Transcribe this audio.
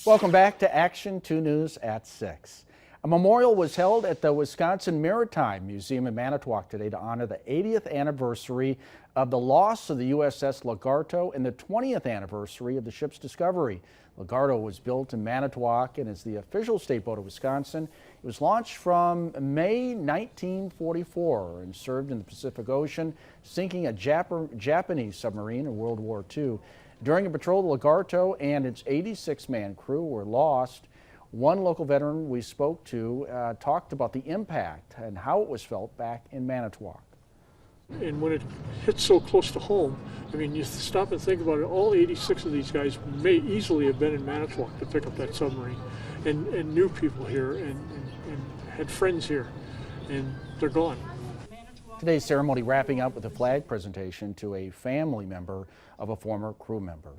Welcome back to Action 2 News at 6. A memorial was held at the Wisconsin Maritime Museum in Manitowoc today to honor the 80th anniversary of the loss of the USS Lagarto and the 20th anniversary of the ship's discovery. Lagarto was built in Manitowoc and is the official state boat of Wisconsin. It was launched from May 1944 and served in the Pacific Ocean, sinking a Japanese submarine in World War II. During a patrol, the Lagarto and its 86-man crew were lost. One local veteran we spoke to talked about the impact and how it was felt back in Manitowoc. And when it hits so close to home, I mean, you stop and think about it, all 86 of these guys may easily have been in Manitowoc to pick up that submarine and knew people here and had friends here, and they're gone. Today's ceremony wrapping up with a flag presentation to a family member of a former crew member.